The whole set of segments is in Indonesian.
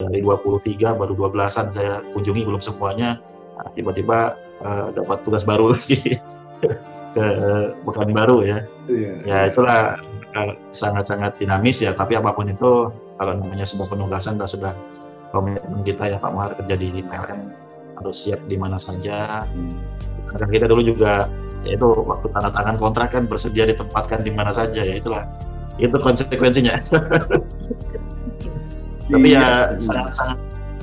dari 23 baru 12-an saya kunjungi, belum semuanya. Nah, tiba-tiba dapat tugas baru lagi ke Pekanbaru ya. Ya itulah sangat-sangat dinamis ya, tapi apapun itu kalau namanya sudah penugasan dan sudah komitmen kita ya Pak Muhar, kerja di PLN harus siap di mana saja. Karena kita dulu juga yaitu waktu tanda tangan kontrak kan bersedia ditempatkan di mana saja ya, itu konsekuensinya. Tapi ya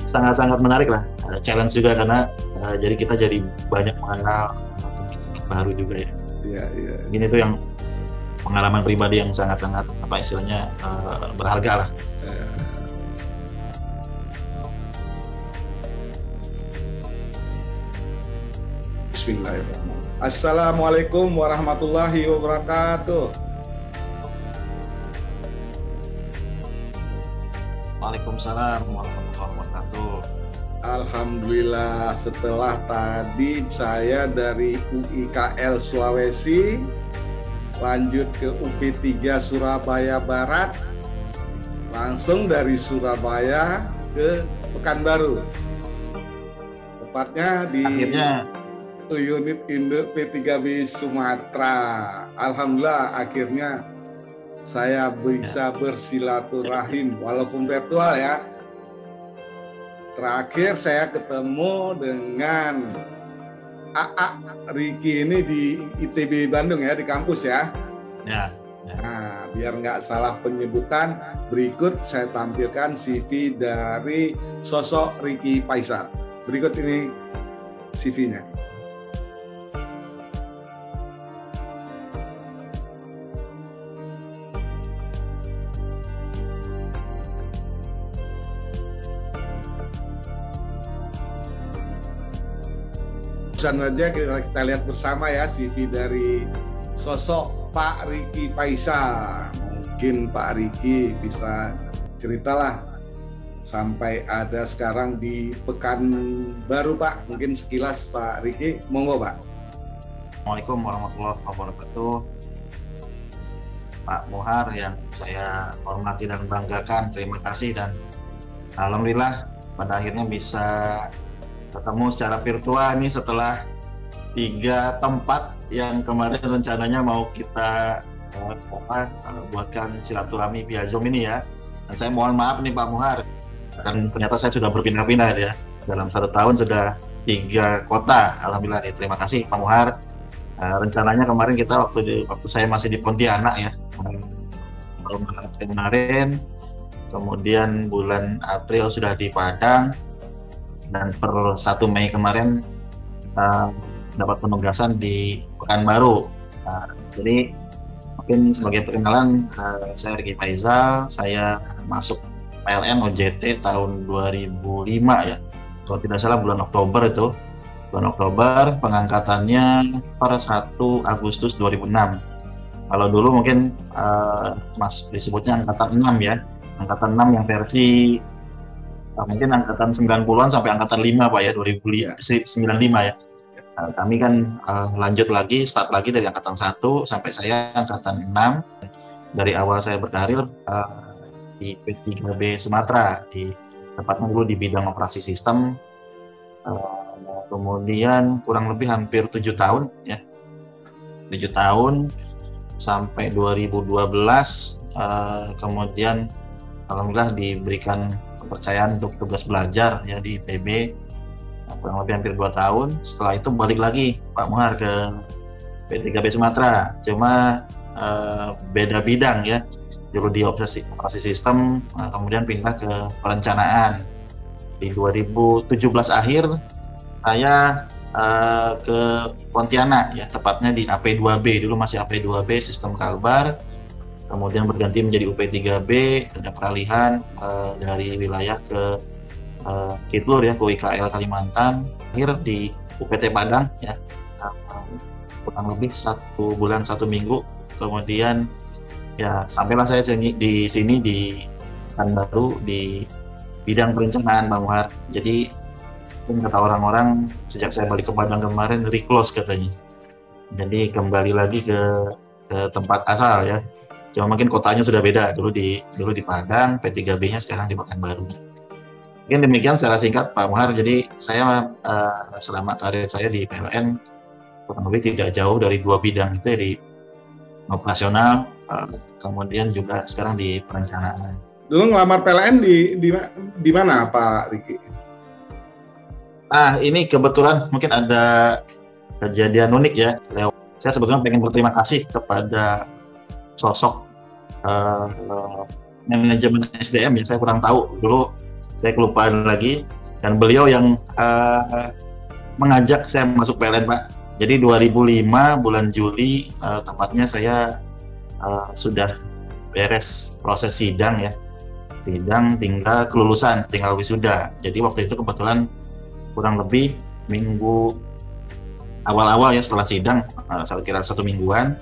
sangat menarik lah, challenge juga karena jadi kita jadi banyak mengenal tempat baru juga ya. Iya. Ini tuh yang pengalaman pribadi yang sangat-sangat apa istilahnya berharga lah. Bismillahirrahmanirrahim. Assalamualaikum warahmatullahi wabarakatuh. Waalaikumsalam warahmatullahi wabarakatuh. Alhamdulillah, setelah tadi saya dari UIKL Sulawesi lanjut ke UP3 Surabaya Barat, langsung dari Surabaya ke Pekanbaru, tepatnya di unit induk P3B Sumatera. Alhamdulillah akhirnya saya bisa bersilaturahim walaupun virtual ya. Terakhir saya ketemu dengan AA Riki ini di ITB Bandung ya, di kampus ya. Ya. Nah, biar nggak salah penyebutan, berikut saya tampilkan CV dari sosok Riki Faisal. Berikut ini CV-nya. Saja kita lihat bersama ya CV dari sosok Pak Riki Faisal. Mungkin Pak Riki bisa ceritalah sampai ada sekarang di Pekanbaru Pak. Mungkin sekilas Pak Riki, monggo Pak. Assalamualaikum warahmatullahi wabarakatuh. Pak Muhar yang saya hormati dan banggakan, terima kasih, dan alhamdulillah pada akhirnya bisa ketemu secara virtual nih setelah 3 tempat yang kemarin rencananya mau kita buatkan silaturahmi via Zoom ini ya. Dan saya mohon maaf nih Pak Muhar, kan ternyata saya sudah berpindah-pindah ya. Dalam 1 tahun sudah 3 kota. Alhamdulillah nih, terima kasih Pak Muhar. Rencananya kemarin kita waktu saya masih di Pontianak ya, kemarin, kemudian bulan April sudah di Padang, dan per 1 Mei kemarin dapat penugasan di Pekanbaru. Jadi mungkin sebagai perkenalan, saya Riki Faisal, saya masuk PLN OJT tahun 2005 ya, kalau tidak salah bulan Oktober itu. Bulan Oktober, pengangkatannya per 1 Agustus 2006. Kalau dulu mungkin disebutnya angkatan 6 ya, angkatan 6 yang versi mungkin angkatan 90-an sampai angkatan 5 Pak ya, 95 ya. Kami kan lanjut lagi, start lagi dari angkatan 1 sampai saya angkatan 6. Dari awal saya berkarir di P3B Sumatera, tepatnya dulu di bidang operasi sistem. Kemudian kurang lebih hampir 7 tahun ya. 7 tahun sampai 2012, kemudian alhamdulillah diberikan kepercayaan untuk tugas belajar ya di ITB, kurang lebih hampir 2 tahun. Setelah itu balik lagi Pak Muhar ke P3B Sumatera, cuma beda bidang ya. Dulu di operasi sistem, kemudian pindah ke perencanaan. Di 2017 akhir saya ke Pontianak ya, tepatnya di AP2B, dulu masih AP2B sistem Kalbar. Kemudian berganti menjadi UP3B, ada peralihan dari wilayah ke Kitlur ya, ke UIKL Kalimantan. Akhir di UPT Padang ya, kurang lebih 1 bulan 1 minggu. Kemudian ya sampailah saya di sini di Pekanbaru di bidang perencanaan Bang Muhar. Jadi kata orang-orang sejak saya balik ke Padang kemarin reclose katanya. Jadi kembali lagi ke tempat asal ya. Cuma mungkin kotanya sudah beda, dulu di Padang, P3B-nya sekarang di Pekanbaru. Mungkin demikian secara singkat Pak Muhar. Jadi saya selama karir saya di PLN kurang lebih tidak jauh dari 2 bidang itu ya, di operasional, kemudian juga sekarang di perencanaan. Dulu ngelamar PLN di mana Pak Riki? Ini kebetulan mungkin ada kejadian unik ya. Saya sebetulnya pengen berterima kasih kepada sosok manajemen SDM ya. Saya kurang tahu dulu, saya kelupaan lagi, dan beliau yang mengajak saya masuk PLN Pak. Jadi 2005 bulan Juli tepatnya saya sudah beres proses sidang ya. Sidang tinggal kelulusan, tinggal wisuda. Jadi waktu itu kebetulan kurang lebih minggu awal-awal ya setelah sidang, saya kira 1 mingguan.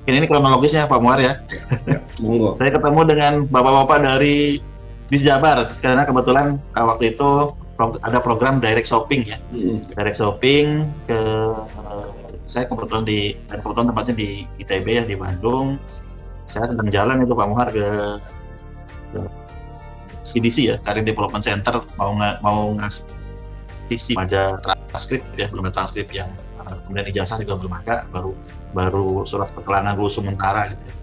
Ini kronologisnya Pak Muhar ya. Saya ketemu dengan bapak-bapak dari Disjabar karena kebetulan waktu itu ada program direct shopping ya. Direct shopping saya kebetulan tempatnya di ITB ya, di Bandung. Saya sedang jalan itu Pak Muhar ke CDC ya, Career Development Center, mau ngasih ada transkrip ya, belum ada transkrip yang kemudian ijazah juga belum ada, baru surat keterangan lulus sementara gitu ya.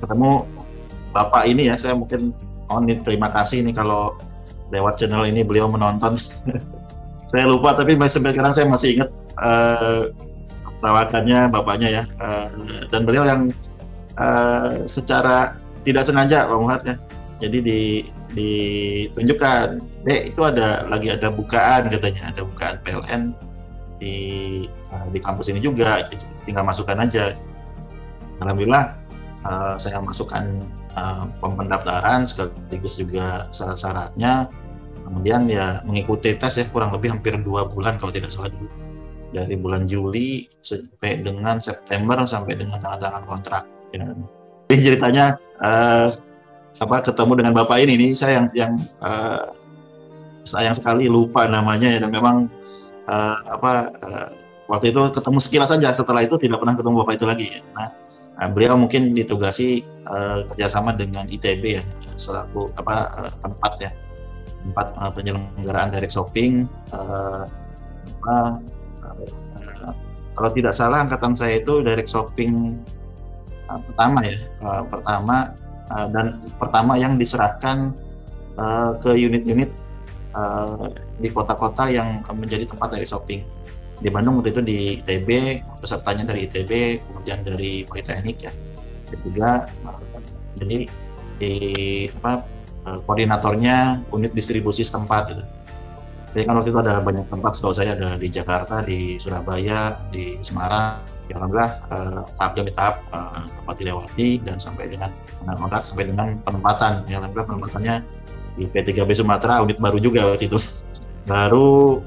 Ketemu bapak ini ya, saya mungkin terima kasih nih kalau lewat channel ini beliau menonton. Saya lupa tapi sampai sekarang saya masih ingat perawakannya bapaknya ya, dan beliau yang secara tidak sengaja Pak Muhar ya, jadi ditunjukkan, itu lagi ada bukaan katanya, ada bukaan PLN di kampus ini juga, tinggal masukkan aja. Alhamdulillah saya masukkan pendaftaran sekaligus juga syarat-syaratnya, kemudian ya mengikuti tes ya kurang lebih hampir 2 bulan kalau tidak salah dulu, dari bulan Juli sampai dengan September sampai dengan tanda tangan kontrak ya. Jadi ceritanya ketemu dengan bapak ini saya yang sayang sekali lupa namanya ya, dan memang waktu itu ketemu sekilas saja, setelah itu tidak pernah ketemu bapak itu lagi ya. Nah, beliau mungkin ditugasi kerjasama dengan ITB ya, selaku tempat penyelenggaraan direct shopping. Kalau tidak salah angkatan saya itu direct shopping pertama ya, dan pertama yang diserahkan ke unit-unit di kota-kota yang menjadi tempat direct shopping. Di Bandung waktu itu di ITB, pesertanya dari ITB, kemudian dari Politeknik ya, ketiga. Jadi koordinatornya unit distribusi setempat gitu. Jadi kan waktu itu ada banyak tempat, setahu saya ada di Jakarta, di Surabaya, di Semarang. Alhamdulillah tahap demi tahap tempat dilewati dan sampai dengan kontrak, sampai dengan penempatan. Ya, alhamdulillah penempatannya di P3B Sumatera, unit baru juga waktu itu. Baru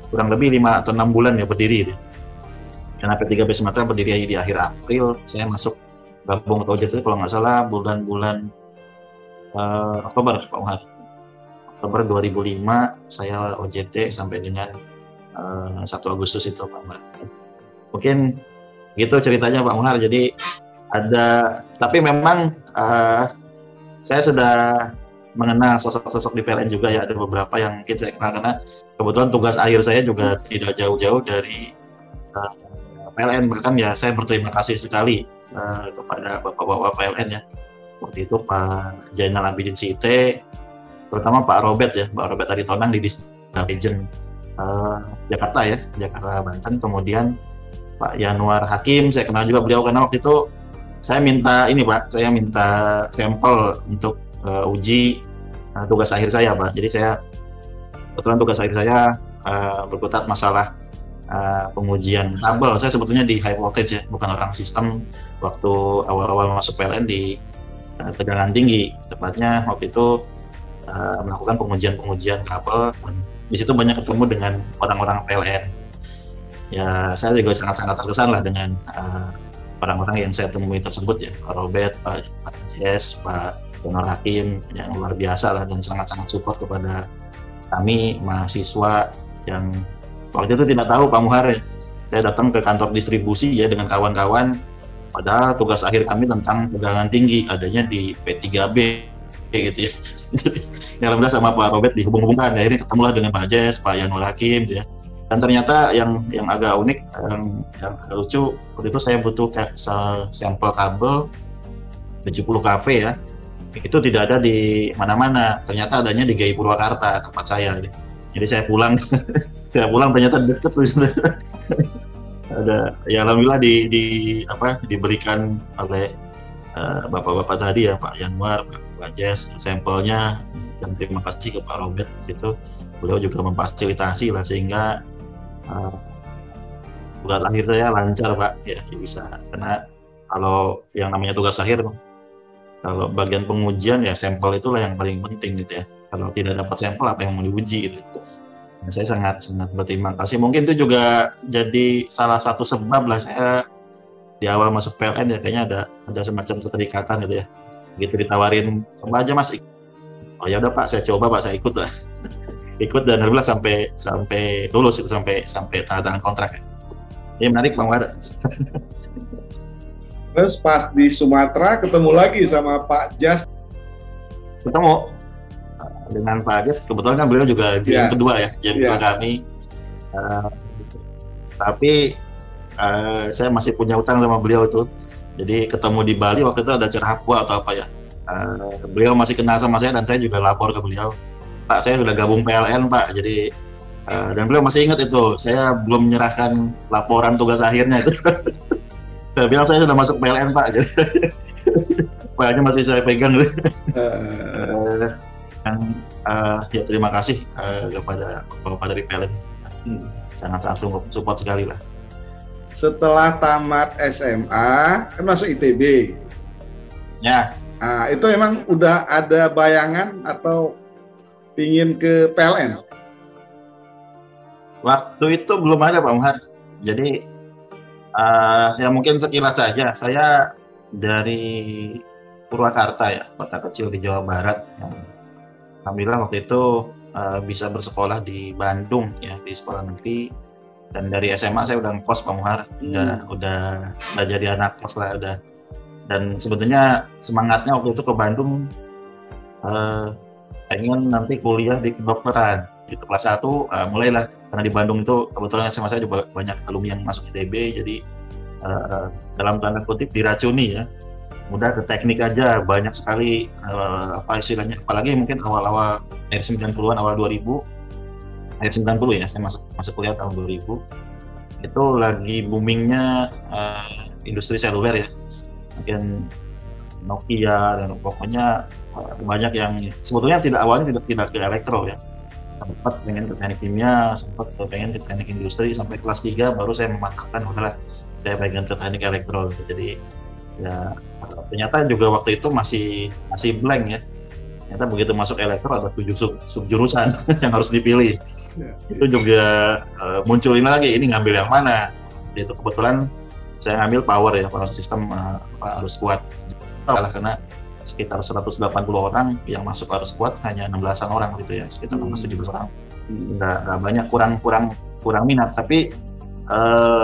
kurang lebih 5 atau 6 bulan ya berdiri itu. Karena P3B Sumatera berdiri di akhir April, saya masuk gabung ke OJT kalau nggak salah bulan-bulan Oktober Pak Muhar. Oktober 2005 saya OJT sampai dengan 1 Agustus itu Pak Muhar. Mungkin gitu ceritanya Pak Muhar. Jadi tapi memang saya sudah mengenal sosok-sosok di PLN juga ya, ada beberapa yang mungkin saya kenal karena kebetulan tugas akhir saya juga tidak jauh-jauh dari PLN, bahkan ya saya berterima kasih sekali kepada bapak-bapak PLN ya. Waktu itu Pak Jainal Abidin Site, terutama Pak Robert ya, Pak Robert Aritonang di Region Jakarta ya, Jakarta Banten. Kemudian Pak Yanuar Hakim, saya kenal juga beliau karena waktu itu saya minta sampel untuk uji tugas akhir saya Pak. Jadi saya kebetulan tugas akhir saya berkutat masalah pengujian kabel. Saya sebetulnya di high voltage ya, bukan orang sistem. Waktu awal-awal masuk PLN di tegangan tinggi, tepatnya waktu itu melakukan pengujian kabel. Dan di situ banyak ketemu dengan orang-orang PLN. Ya, saya juga sangat-sangat terkesan lah dengan orang-orang yang saya temui tersebut ya, Pak Robert, Pak Jess, Pak Yanuar Hakim, yang luar biasa lah dan sangat-sangat support kepada kami mahasiswa yang waktu itu tidak tahu Pak Muhar ya. Saya datang ke kantor distribusi ya dengan kawan-kawan, padahal tugas akhir kami tentang tegangan tinggi adanya di P3B gitu ya. Ya alhamdulillah sama Pak Robert dihubung-hubungkan, akhirnya ketemulah dengan Pak Jess, Pak Yanwar Hakim gitu ya. Dan ternyata yang agak unik, yang agak lucu, waktu itu saya butuh sampel kabel 70 kV ya, itu tidak ada di mana-mana, ternyata adanya di GI Purwakarta, tempat saya. Jadi saya pulang, ternyata deket tuh. Ada, ya alhamdulillah diberikan oleh bapak-bapak tadi ya, Pak Yanwar, Pak Jess, sampelnya, dan terima kasih ke Pak Robert itu, beliau juga memfasilitasi lah sehingga tugas akhir saya lancar Pak, ya bisa, karena kalau yang namanya tugas akhir, kalau bagian pengujian ya sampel itulah yang paling penting gitu ya, kalau tidak dapat sampel apa yang mau diuji gitu. Dan saya sangat berterima kasih, mungkin itu juga jadi salah satu sebab lah saya di awal masuk PLN ya kayaknya ada semacam keterikatan gitu ya, gitu ditawarin coba aja Mas, oh ya udah Pak, saya coba Pak, saya ikut lah. Ikut dan alhamdulillah sampai lulus itu, sampai tanda tangan kontrak ya. Ini menarik Bang War. Terus pas di Sumatera ketemu lagi sama Pak Jas. Ketemu dengan Pak Jas, kebetulan kan beliau juga GM kedua ya, GM kedua kami. Tapi saya masih punya utang sama beliau itu. Jadi ketemu di Bali waktu itu ada acara Hapwa atau apa ya. Beliau masih kenal sama saya dan saya juga lapor ke beliau, Pak saya sudah gabung PLN Pak, jadi dan beliau masih ingat itu, saya belum menyerahkan laporan tugas akhirnya itu. Saya bilang saya sudah masuk PLN Pak, jadi filenya masih saya pegang. Ya terima kasih kepada Bapak dari PLN, sangat langsung support sekali lah. Setelah tamat SMA kan masuk ITB. Ya. Nah, itu emang udah ada bayangan atau ingin ke PLN? Waktu itu belum ada Pak Muhar. Jadi ya mungkin sekilas saja. Saya dari Purwakarta ya, kota kecil di Jawa Barat. Alhamdulillah waktu itu bisa bersekolah di Bandung ya, di sekolah negeri. Dan dari SMA saya udah ngekos Pak Muhar. Udah jadi anak kos lah udah. Dan sebetulnya semangatnya waktu itu ke Bandung pengen nanti kuliah di kedokteran gitu, kelas 1 mulailah, karena di Bandung itu kebetulan SMA saya juga banyak alumni yang masuk ITB, jadi dalam tanda kutip diracuni ya, mudah ke teknik aja, banyak sekali apa istilahnya, apalagi mungkin awal-awal akhir 90-an awal 2000, akhir 90 ya saya masuk kuliah tahun 2000, itu lagi boomingnya industri seluler ya, mungkin Nokia dan pokoknya banyak yang sebetulnya awalnya tidak ke elektro ya, sempat pengen ke teknik kimia, sempat pengen ke teknik industri, sampai kelas 3 baru saya memantapkan udahlah saya pengen ke teknik elektro. Jadi ya ternyata juga waktu itu masih blank ya, ternyata begitu masuk elektro ada 7 subjurusan yang harus dipilih. Itu juga muncul ini lagi, ini ngambil yang mana, itu kebetulan saya ngambil power ya, power system harus kuat. Karena sekitar 180 orang yang masuk harus kuat hanya 16-an orang gitu ya, sekitar 17 orang. Nggak banyak, kurang minat. Tapi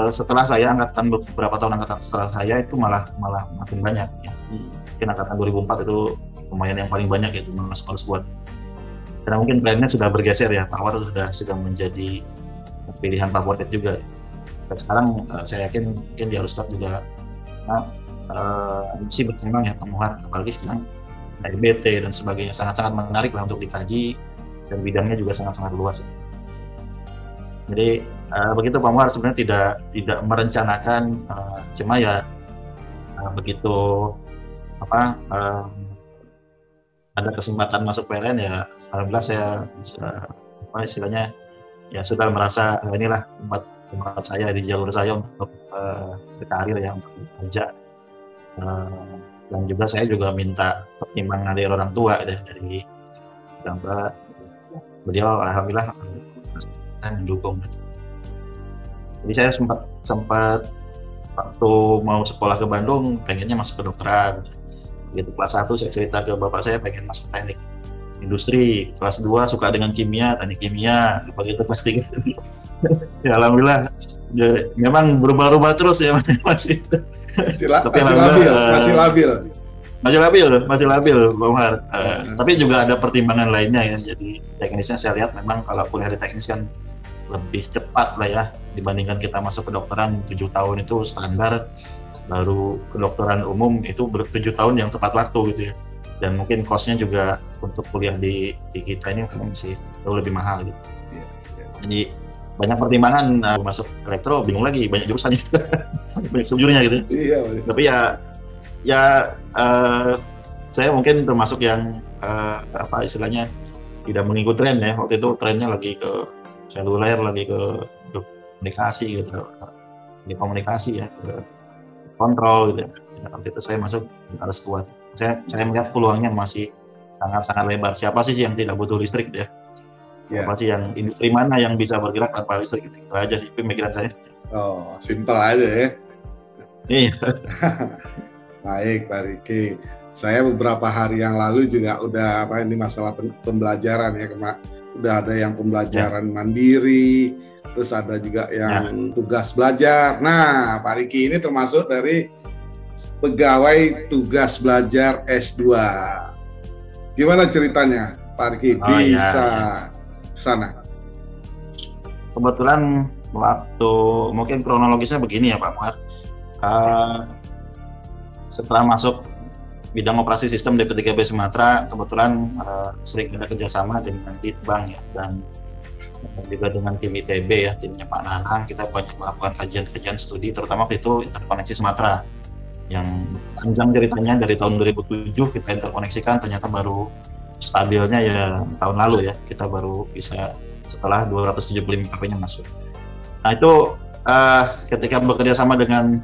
setelah saya beberapa tahun angkatan setelah saya itu malah makin banyak ya. Mungkin angkatan 2004 itu lumayan yang paling banyak itu masuk harus kuat. Karena mungkin plannya sudah bergeser ya, power sudah menjadi pilihan favorit juga. Dan sekarang saya yakin mungkin di Arus Kuat juga sih berkembang ya Pak Muhar, apalagi sekarang RBT dan sebagainya sangat-sangat menarik lah untuk dikaji, dan bidangnya juga sangat-sangat luas ya. Jadi begitu Pak Muhar, sebenarnya tidak merencanakan, cuma ya begitu ada kesempatan masuk PLN ya alhamdulillah saya istilahnya ya sudah merasa inilah tempat saya di jalur saya untuk berkarir ya, untuk bekerja. Dan juga saya juga minta pertimbangan dari orang tua ya, dari orang tua, beliau alhamdulillah mendukung. Jadi saya sempat waktu mau sekolah ke Bandung pengennya masuk kedokteran. Begitu kelas 1 saya cerita ke bapak saya pengen masuk teknik industri, kelas 2 suka dengan kimia, teknik kimia, begitu kelas 3 ya alhamdulillah ya, memang berubah-ubah terus ya masih labil. masih labil, Bang Umar. Tapi juga ada pertimbangan lainnya ya. Jadi teknisnya saya lihat memang kalau kuliah di teknis kan lebih cepat lah ya dibandingkan kita masuk kedokteran 7 tahun itu standar, baru kedokteran umum itu 7 tahun yang tepat waktu gitu ya. Dan mungkin cost-nya juga untuk kuliah di kita ini masih jauh lebih mahal gitu. Jadi banyak pertimbangan. Masuk elektro bingung lagi, banyak jurusannya banyak subjurnya gitu. Iya. Tapi ya saya mungkin termasuk yang apa istilahnya tidak mengikuti tren ya. Waktu itu trennya lagi ke seluler, lagi ke komunikasi gitu, di komunikasi ya, ke kontrol gitu ya. Waktu itu saya masuk harus kuat. Saya melihat peluangnya masih sangat lebar. Siapa sih yang tidak butuh listrik gitu ya? Apa sih yang industri mana yang bisa bergerak tanpa listrik gitu? Itu aja sih pemikiran saya. Oh, simpel aja ya. Iya. Baik, Pak Riki. Saya beberapa hari yang lalu juga udah ini masalah pembelajaran ya, udah ada yang pembelajaran mandiri, terus ada juga yang tugas belajar. Nah, Pak Riki ini termasuk dari pegawai tugas belajar S2. Gimana ceritanya, Pak Riki bisa ke sana? Kebetulan waktu mungkin kronologisnya begini ya Pak Muhammad. Setelah masuk bidang operasi sistem di P3B Sumatera, kebetulan sering ada kerjasama dengan Ditbang ya, dan juga dengan tim ITB ya, timnya Pak Nanang. Kita banyak melakukan kajian-kajian studi, terutama waktu itu interkoneksi Sumatera. Yang panjang ceritanya dari tahun 2007 kita interkoneksikan, ternyata baru stabilnya ya tahun lalu ya, kita baru bisa setelah 275 KP-nya masuk. Nah itu ketika bekerja sama dengan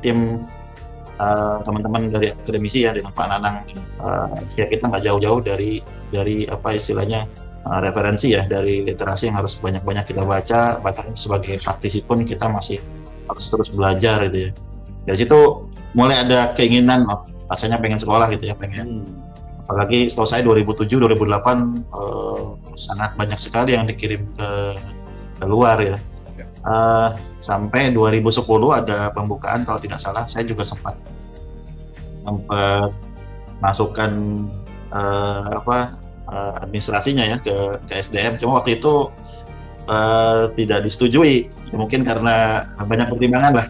tim teman-teman dari akademisi ya, dengan Pak Nanang, ya kita nggak jauh-jauh dari apa istilahnya referensi ya, dari literasi yang harus banyak-banyak kita baca. Bahkan sebagai praktisi pun kita masih harus terus belajar gitu ya. Dari situ mulai ada keinginan, rasanya pengen sekolah gitu ya, pengen. Apalagi setahu saya 2007-2008 sangat banyak sekali yang dikirim ke luar ya. Sampai 2010 ada pembukaan kalau tidak salah, saya juga sempat masukkan administrasinya ya ke SDM. Cuma waktu itu tidak disetujui, mungkin karena banyak pertimbangan lah.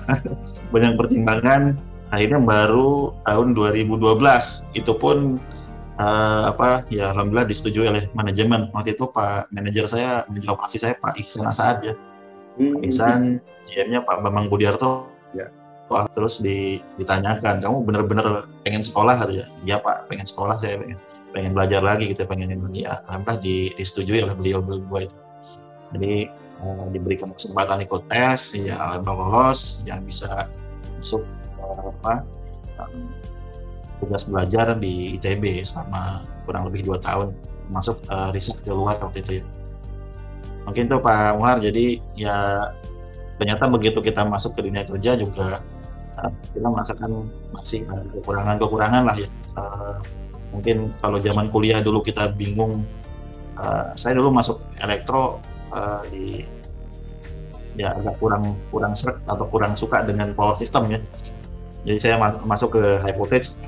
Banyak pertimbangan, akhirnya baru tahun 2012 itu pun ya alhamdulillah disetujui oleh manajemen. Waktu itu Pak manajer saya, manajer operasi saya Pak Ihsan Asad ya. Pak Ihsan, GM-nya Pak Bambang Budiarto. Ya. Terus ditanyakan, kamu benar-benar pengen sekolah gitu ya? Iya Pak, pengen sekolah, saya pengen belajar lagi gitu, pengen ini ya. Alhamdulillah disetujui oleh beliau itu. Jadi diberikan kesempatan ikut tes, ya alhamdulillah lolos, yang bisa masuk tugas belajar di ITB selama kurang lebih 2 tahun, masuk riset ke luar waktu itu ya. Mungkin itu Pak Muhar. Jadi ya ternyata begitu kita masuk ke dunia kerja juga kita merasakan masih ada kekurangan lah ya. Mungkin kalau zaman kuliah dulu kita bingung, saya dulu masuk elektro agak kurang sreg atau kurang suka dengan power system ya. Jadi saya masuk ke high voltage,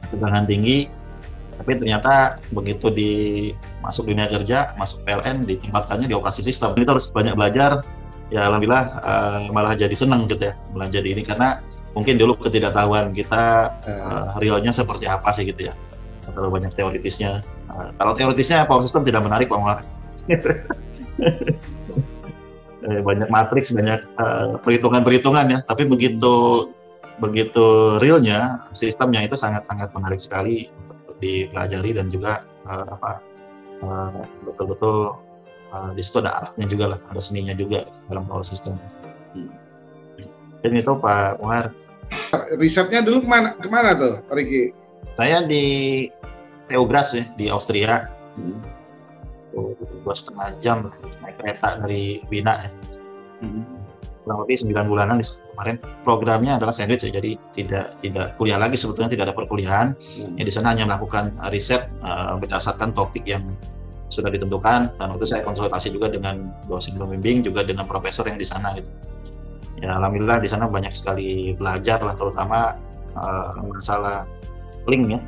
tegangan tinggi, tapi ternyata begitu masuk dunia kerja, masuk PLN, ditempatkannya di operasi sistem. Kita harus banyak belajar. Ya alhamdulillah malah jadi senang gitu ya, malah jadi ini, karena mungkin dulu ketidaktahuan kita realnya seperti apa sih gitu ya. Terlalu banyak teoritisnya. Kalau teoritisnya power system tidak menarik Pak Umar. Banyak matriks, banyak perhitungan-perhitungan ya, tapi begitu realnya, sistemnya itu sangat-sangat menarik sekali untuk dipelajari, dan juga betul-betul di situ ada artnya juga lah, ada seninya juga dalam power system. Dan itu Pak Muhar. Risetnya dulu kemana tuh, Pak Riki? Saya di TU Graz ya, di Austria. 2,5 jam naik kereta dari Wina ya. Kurang lebih 9 bulanan kemarin. Programnya adalah sandwich ya, jadi tidak kuliah lagi, sebetulnya tidak ada perkuliahan. Ya, di sana hanya melakukan riset berdasarkan topik yang sudah ditentukan, dan waktu saya konsultasi juga dengan dosen pembimbing, juga dengan profesor yang di sana gitu. Ya alhamdulillah di sana banyak sekali belajar lah, terutama masalah link ya,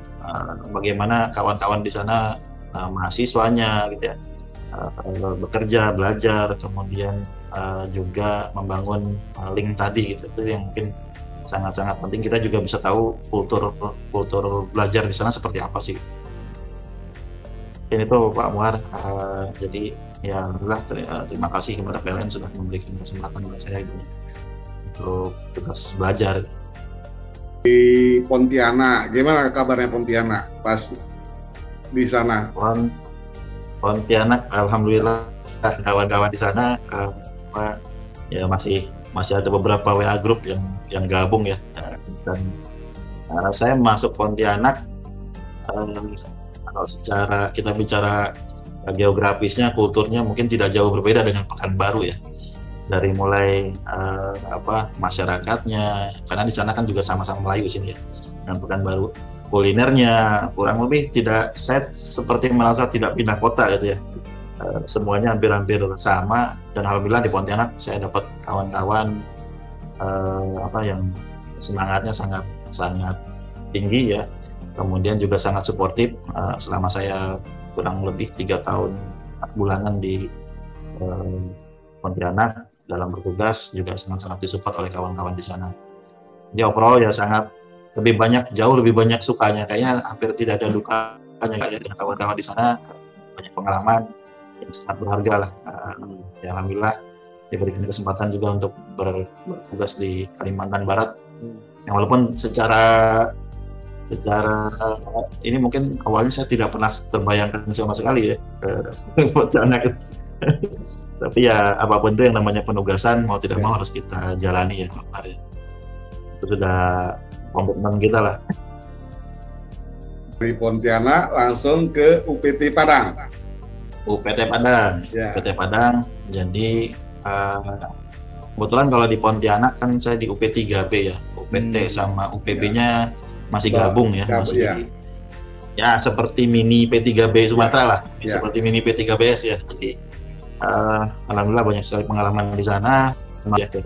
bagaimana kawan-kawan di sana, mahasiswanya gitu ya, bekerja, belajar, kemudian juga membangun link tadi gitu. Itu yang mungkin sangat-sangat penting. Kita juga bisa tahu kultur belajar di sana seperti apa sih. Ini tuh Pak Muhar, jadi ya alhamdulillah terima kasih kepada PLN sudah memberikan kesempatan kepada saya itu untuk tugas belajar. Di Pontianak, gimana kabarnya Pontianak pas di sana? Pontianak, alhamdulillah kawan-kawan di sana ya masih ada beberapa WA grup yang gabung ya, dan saya masuk Pontianak, kalau secara kita bicara geografisnya, kulturnya mungkin tidak jauh berbeda dengan Pekanbaru ya. Dari mulai masyarakatnya, karena di sana kan juga sama-sama Melayu sini ya, dengan Pekanbaru. Kulinernya kurang lebih saya seperti merasa tidak pindah kota gitu ya. Semuanya hampir-hampir sama, dan alhamdulillah di Pontianak saya dapat kawan-kawan yang semangatnya sangat tinggi ya. Kemudian juga sangat suportif. Selama saya kurang lebih 3 tahun 4 bulanan di Pontianak dalam bertugas, juga sangat-sangat disupport oleh kawan-kawan di sana. Jadi overall ya jauh lebih banyak sukanya, kayaknya hampir tidak ada dukanya kayak dengan kawan-kawan di sana. Banyak pengalaman yang sangat berharga lah. Ya alhamdulillah diberikan kesempatan juga untuk bertugas di Kalimantan Barat. Yang walaupun secara ini mungkin awalnya saya tidak pernah terbayangkan sama sekali ya ke Pontianak. Tapi ya apapun itu yang namanya penugasan, mau tidak mau harus kita jalani ya kemarin. Itu sudah komitmen kita lah. Dari Pontianak langsung ke UPT Padang. UPT Padang. Yeah. UPT Padang. Jadi kebetulan kalau di Pontianak kan saya di UP3B ya. UPT sama UPB-nya masih gabung ya, ya seperti mini P3B Sumatera lah, seperti mini P3BS ya. Jadi alhamdulillah banyak sekali pengalaman di sana. Ya ke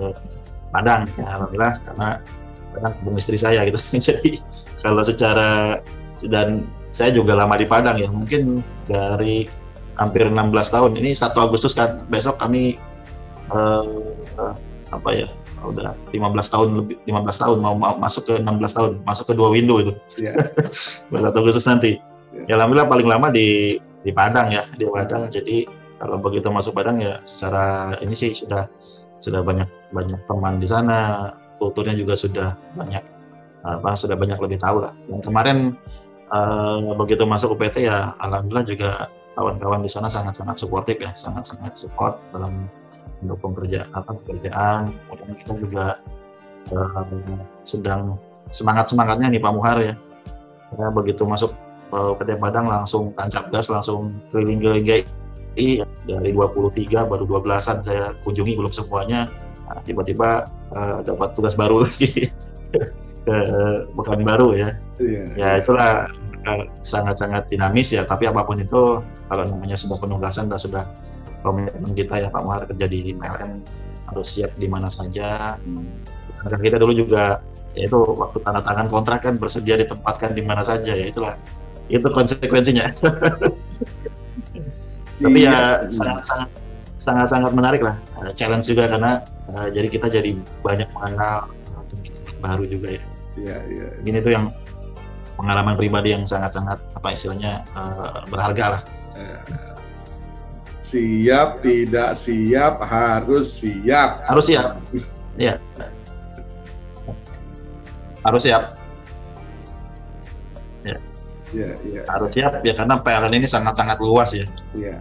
Padang ya alhamdulillah, karena Padang kampung istri saya gitu. Jadi kalau secara, dan saya juga lama di Padang ya, mungkin dari hampir 16 tahun. Ini 1 Agustus kan, besok kami udah 15 tahun mau masuk ke 16 tahun, masuk ke 2 window itu. Yeah. 1 Agustus nanti. Ya alhamdulillah paling lama di Padang ya, di Padang. Jadi kalau begitu masuk Padang ya secara ini sih sudah banyak teman di sana, kulturnya juga sudah banyak lebih tahu lah. Dan kemarin begitu masuk UPT ya alhamdulillah juga kawan-kawan di sana sangat-sangat suportif ya, sangat-sangat support dalam mendukung pekerjaan. Kemudian kita juga sedang semangatnya nih Pak Muhar ya. Saya begitu masuk UPT Padang langsung tancap gas, langsung keliling-keliling GI. Dari 23 baru 12-an saya kunjungi, belum semuanya. Nah, tiba-tiba dapat tugas baru lagi ke Pekanbaru ya. Ya itulah sangat-sangat dinamis ya, tapi apapun itu kalau namanya sudah penugasan dan sudah komitmen kita ya Pak Muhar, kerja di PLN harus siap di mana saja. Karena kita dulu juga yaitu waktu tanda tangan kontrak kan bersedia ditempatkan di mana saja ya, itu konsekuensinya. Tapi ya sangat menarik lah, challenge juga karena jadi kita jadi banyak mengenal teman-teman baru juga ya. Iya. Ini tuh yang pengalaman pribadi yang sangat berharga lah. Siap, tidak siap, harus siap. Iya. Harus siap. Ya. Harus siap ya, karena PLN ini sangat-sangat luas ya. Iya.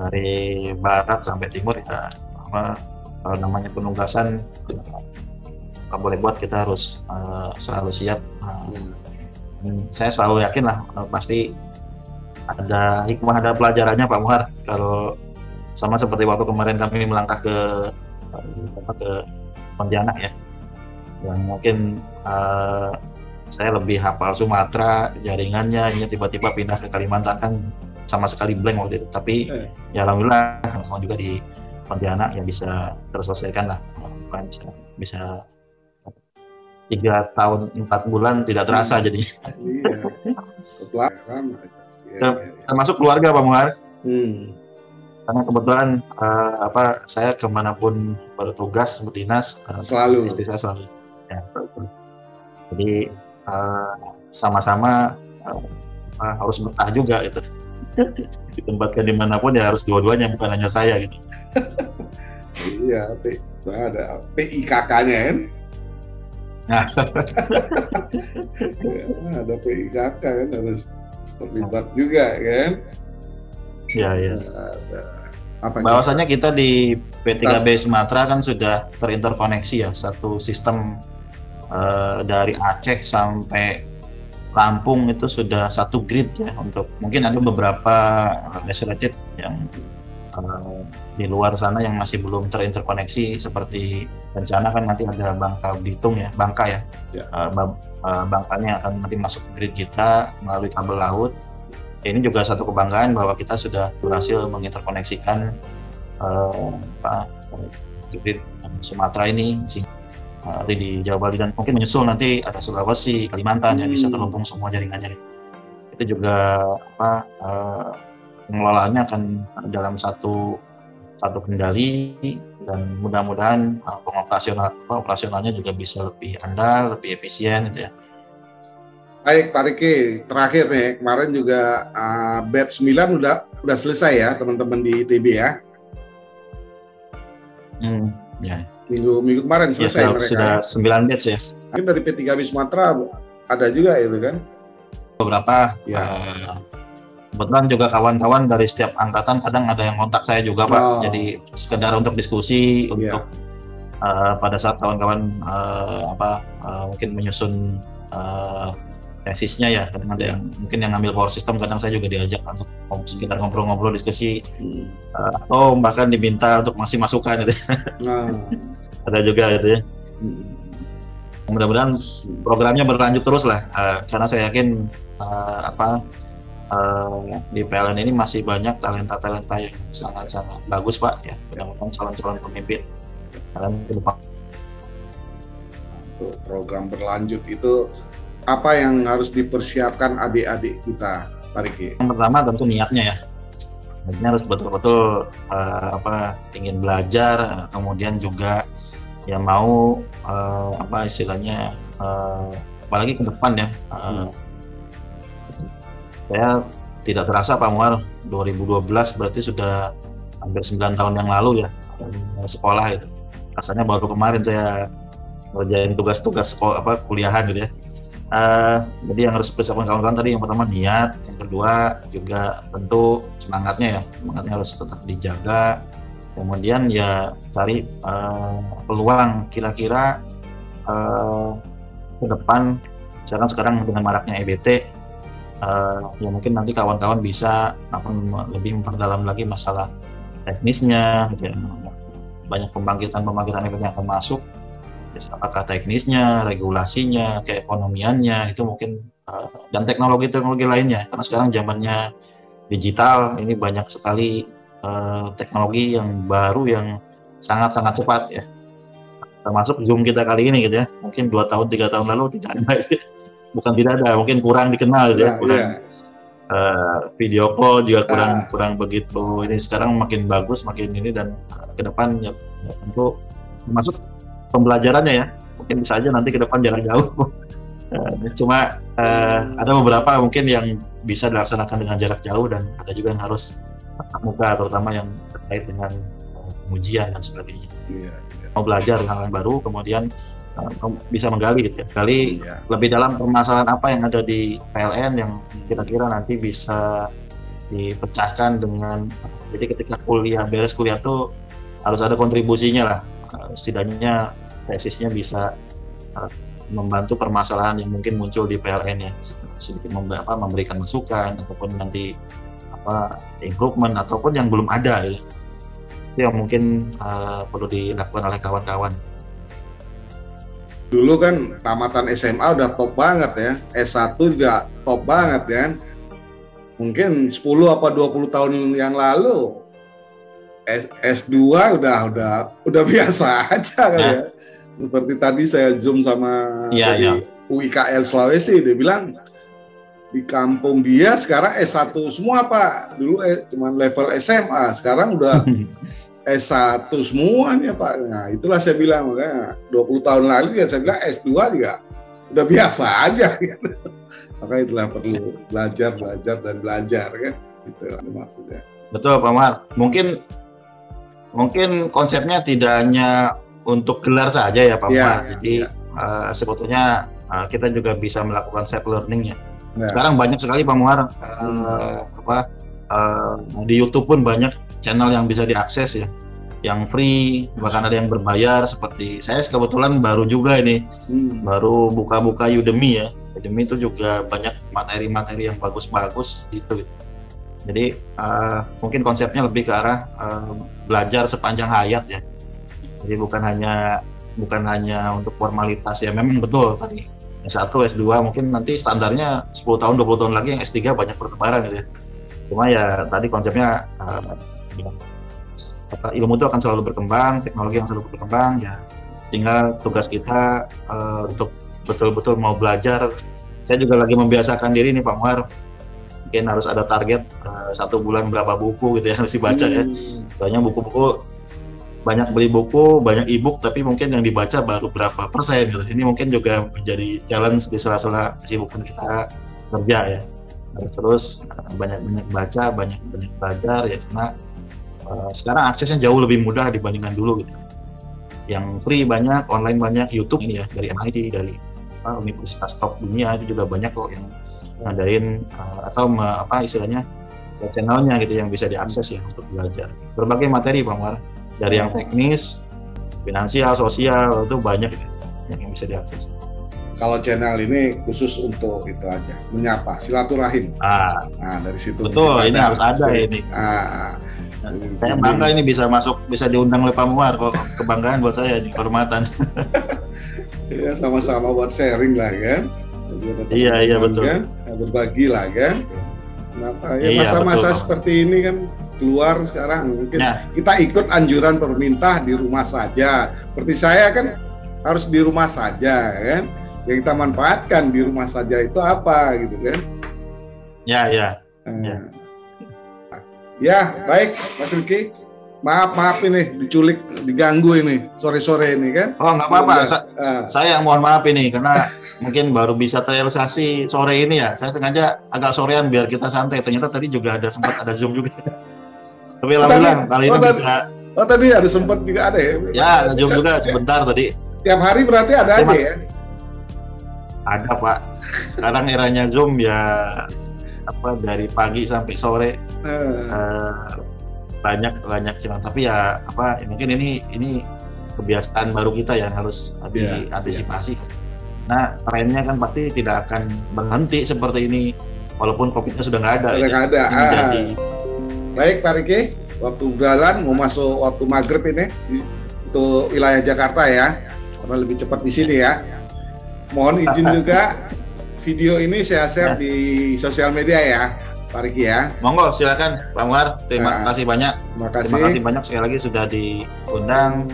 Dari barat sampai timur ya, kalau namanya penugasan nggak boleh buat, kita harus selalu siap. Saya selalu yakin lah pasti ada hikmah, ada pelajarannya Pak Muhar. Kalau sama seperti waktu kemarin kami melangkah ke Pontianak ya, yang mungkin saya lebih hafal Sumatera jaringannya, ini tiba-tiba pindah ke Kalimantan kan sama sekali blank waktu itu. Tapi ya alhamdulillah sama juga di Pontianak ya bisa terselesaikan lah, bisa 3 tahun 4 bulan tidak terasa jadi. Iya. Setelah Termasuk keluarga Pak Muhar. Hmm. Karena kebetulan saya kemanapun bertugas berdinas Selalu. istri saya selalu. Ya, selalu. Jadi sama-sama harus betah juga itu. Ditempatkan dimanapun ya harus dua-duanya, bukan hanya saya gitu. Iya, ada PIKK-nya kan? Nah, ya, ada PIKK kan, harus terlibat juga kan? ya. Apa bahwasanya kita di P3B Sumatera kan sudah terinterkoneksi ya, satu sistem dari Aceh sampai Lampung itu sudah satu grid ya. Untuk mungkin ada beberapa legislatif yang di luar sana yang masih belum terinterkoneksi, seperti rencana kan nanti ada Bangka Belitung ya, Bangka ya. Bangkanya akan nanti masuk ke grid kita melalui kabel laut. Ini juga satu kebanggaan bahwa kita sudah berhasil menginterkoneksikan grid Sumatera ini di Jawa Bali, dan mungkin menyusul nanti ada Sulawesi, Kalimantan yang bisa terhubung semua jaringannya gitu. Itu juga pengelolaannya akan dalam satu kendali, dan mudah-mudahan operasionalnya juga bisa lebih andal, lebih efisien gitu ya. Baik Pak Riki, terakhir nih, kemarin juga batch 9 udah selesai ya teman-teman di ITB ya. Ya. Minggu kemarin selesai ya, mereka. Sudah 9 batch ya. Mungkin dari P3B Sumatera ada juga itu kan? Beberapa ya. Kebetulan juga kawan-kawan dari setiap angkatan kadang ada yang kontak saya juga Pak. Jadi sekedar untuk diskusi, untuk pada saat kawan-kawan mungkin menyusun tesisnya ya. Kadang ada yang mungkin yang ngambil power system, kadang saya juga diajak untuk sekitar ngobrol-ngobrol, diskusi, atau bahkan diminta untuk masih masukan gitu. Ada juga gitu ya. Mudah-mudahan programnya berlanjut terus lah, karena saya yakin di PLN ini masih banyak talenta-talenta yang sangat-sangat bagus Pak ya. Mudah-mudahan calon-calon pemimpin ke depan. Untuk program berlanjut itu apa yang harus dipersiapkan adik-adik kita, Pak Riki? Yang pertama tentu niatnya ya. Niatnya harus betul-betul ingin belajar, kemudian juga ya mau istilahnya apalagi ke depan ya. Saya tidak terasa Pak Muhar, 2012 berarti sudah hampir 9 tahun yang lalu ya sekolah itu. Rasanya baru kemarin saya ngerjain tugas-tugas kuliahan gitu ya. Jadi yang harus dipersiapkan kawan-kawan tadi, yang pertama niat, yang kedua juga tentu semangatnya ya, semangatnya harus tetap dijaga. Kemudian ya cari peluang kira-kira ke depan, misalkan sekarang dengan maraknya EBT, ya mungkin nanti kawan-kawan bisa lebih memperdalam lagi masalah teknisnya gitu ya. Banyak pembangkitan EBT yang akan masuk, apakah teknisnya, regulasinya, keekonomiannya itu mungkin, dan teknologi lainnya, karena sekarang zamannya digital, ini banyak sekali teknologi yang baru yang sangat-sangat cepat ya, termasuk Zoom kita kali ini gitu ya. Mungkin 2 tahun 3 tahun lalu tidak ada, bukan tidak ada, mungkin kurang dikenal gitu ya, video call juga kurang begitu. Ini sekarang makin bagus, makin ini, dan ke depan ya tentu termasuk pembelajarannya ya, mungkin bisa aja nanti ke depan jarak jauh. Cuma ada beberapa mungkin yang bisa dilaksanakan dengan jarak jauh, dan ada juga yang harus tatap muka, terutama yang terkait dengan pengujian dan sebagainya. Mau belajar hal yang baru, kemudian bisa menggali gitu ya. Lebih dalam permasalahan apa yang ada di PLN yang kira-kira nanti bisa dipecahkan dengan, jadi ketika beres kuliah tuh harus ada kontribusinya lah. Setidaknya tesisnya bisa membantu permasalahan yang mungkin muncul di PLN ya, sedikit memberikan masukan, ataupun nanti improvement, ataupun yang belum ada ya. Itu yang mungkin perlu dilakukan oleh kawan-kawan. Dulu kan tamatan SMA udah top banget ya, S1 juga top banget kan. Mungkin 10 apa 20 tahun yang lalu S2 udah biasa aja kan ya. Seperti tadi saya Zoom sama Iya. UIKL Sulawesi, dia bilang di kampung dia sekarang S1 semua Pak. Dulu cuma level SMA, sekarang udah S1 semuanya Pak. Nah itulah saya bilang, makanya 20 tahun lalu ya saya bilang S2 juga udah biasa aja. Maka itulah perlu belajar kan. Itu maksudnya. Betul Pak Muhar. Mungkin konsepnya tidak hanya untuk gelar saja ya Pak Muhar. Jadi sebetulnya kita juga bisa melakukan self learning ya. Sekarang banyak sekali Pak Muhar, di YouTube pun banyak channel yang bisa diakses ya, yang free, bahkan ada yang berbayar. Seperti saya kebetulan baru juga ini, baru buka Udemy ya. Udemy itu juga banyak materi-materi yang bagus-bagus gitu. Jadi mungkin konsepnya lebih ke arah belajar sepanjang hayat ya. Jadi bukan hanya untuk formalitas ya. Memang betul tadi S1, S2 mungkin nanti standarnya 10 tahun, 20 tahun lagi yang S3 banyak bertebaran gitu ya. Cuma ya tadi konsepnya ilmu itu akan selalu berkembang, teknologi yang selalu berkembang ya. Tinggal tugas kita untuk betul-betul mau belajar. Saya juga lagi membiasakan diri nih Pak Muhar. Mungkin harus ada target 1 bulan berapa buku gitu ya harus dibaca ya. Soalnya buku-buku banyak beli buku, banyak e-book, tapi mungkin yang dibaca baru berapa persen gitu. Ini mungkin juga menjadi challenge di sela-sela kesibukan kita kerja ya. Harus terus banyak baca, banyak belajar ya, karena sekarang aksesnya jauh lebih mudah dibandingkan dulu gitu. Yang free banyak, online banyak, YouTube ini ya, dari MIT, dari universitas top dunia itu juga banyak kok yang ngadain atau istilahnya channelnya gitu yang bisa diakses ya untuk belajar. Berbagai materi Pak Muhar. Dari yang teknis, finansial, sosial, itu banyak yang bisa diakses. Kalau channel ini khusus untuk itu aja, menyapa, silaturahim. Nah dari situ. Betul, ini harus ada ini. Saya bangga ini bisa diundang oleh Pak Muhar, kok kebanggaan buat saya, kehormatan. Ya sama-sama buat sharing lah kan. Iya betul. Kan? Berbagi lah kan. Kenapa ya masa-masa seperti ini kan keluar sekarang mungkin kita ikut anjuran pemerintah di rumah saja. Seperti saya kan harus di rumah saja kan. Yang kita manfaatkan di rumah saja itu apa gitu kan? Ya baik Mas Riki. Maaf ini diculik, diganggu ini sore-sore ini kan? Oh nggak apa-apa. Saya mohon maaf ini karena mungkin baru bisa terrealisasi sore ini ya. Saya sengaja agak sorean biar kita santai. Ternyata tadi juga sempat ada Zoom juga. Tapi alhamdulillah kali ini bisa. Oh tadi ada sempat juga ada ya? Ya ada Zoom juga sebentar tadi. Tiap hari berarti ada aja ya? Ada Pak. Sekarang eranya Zoom ya dari pagi sampai sore. Banyak channel, tapi ya mungkin ini kebiasaan baru kita yang harus diantisipasi. Nah trennya kan pasti tidak akan berhenti seperti ini walaupun COVID-nya sudah nggak ada. Baik Pak Riki, waktu berjalan mau masuk waktu maghrib ini untuk wilayah Jakarta ya, karena lebih cepat di sini ya. Mohon izin juga video ini saya share di sosial media ya. Pak Riki ya. Monggo silakan Pak Muhar. Terima kasih banyak. Terima kasih banyak sekali lagi sudah diundang.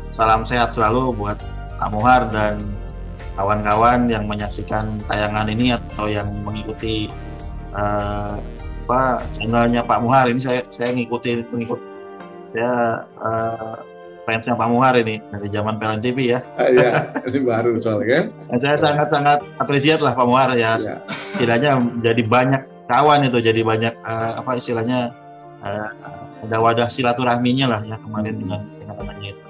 Salam sehat selalu buat Pak Muhar dan kawan-kawan yang menyaksikan tayangan ini atau yang mengikuti channelnya Pak Muhar. Ini saya ngikutin pengikut saya fansnya Pak Muhar ini dari zaman PLN TV ya. Iya, ini baru soalnya kan. Saya sangat apresiat lah Pak Muhar ya. Setidaknya jadi banyak kawan itu, jadi banyak istilahnya ada wadah silaturahminya lah ya kemarin dengan temannya itu.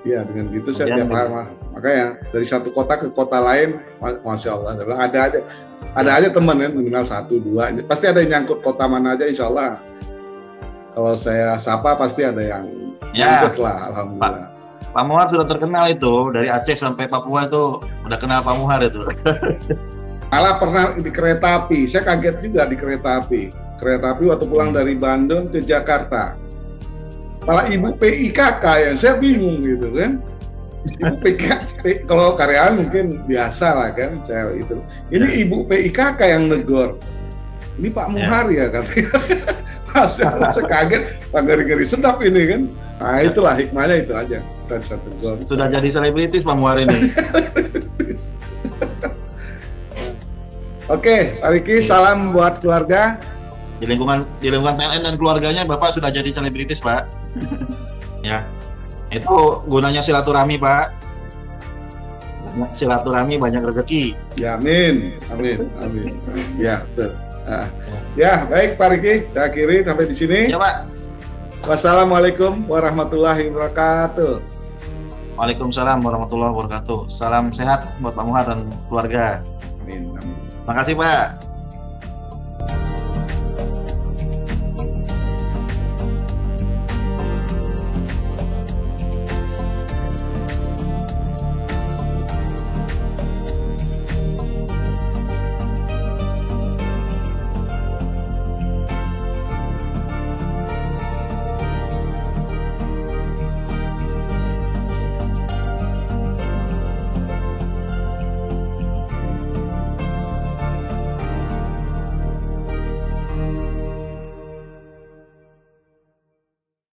Iya, dengan gitu saya tiap hari makanya dari satu kota ke kota lain, masya Allah, ada aja teman kan minimal 1, 2, pasti ada yang nyangkut kota mana aja, insya Allah. Kalau saya sapa pasti ada yang nyangkut lah, alhamdulillah. Pak Muhar sudah terkenal itu dari Aceh sampai Papua itu udah kenal Pak Muhar itu. Malah pernah di kereta api, saya kaget juga di kereta api. Kereta api waktu pulang dari Bandung ke Jakarta. Malah ibu PIKK yang saya bingung gitu kan. Ibu PIKK, kalau karyawan mungkin biasa lah kan, saya itu. Ini ibu PIKK yang negor. Ini Pak Muhar ya katanya. Saya kaget, ngeri-ngeri sedap ini kan. Nah itulah hikmahnya itu aja. ternyata 1 gol. Sudah jadi selebritis Pak Muar ini. Oke, Pak Riki, salam buat keluarga. Di lingkungan PLN dan keluarganya Bapak sudah jadi selebritis Pak. Ya, itu gunanya silaturahmi Pak. Banyak silaturahmi, banyak rezeki. Ya, amin. Ya, betul. Nah, ya, baik Pak Riki, saya akhiri sampai di sini. Ya Pak. Wassalamualaikum warahmatullahi wabarakatuh. Waalaikumsalam warahmatullahi wabarakatuh. Salam sehat buat Pak Muhar dan keluarga. Amin. Terima kasih Pak.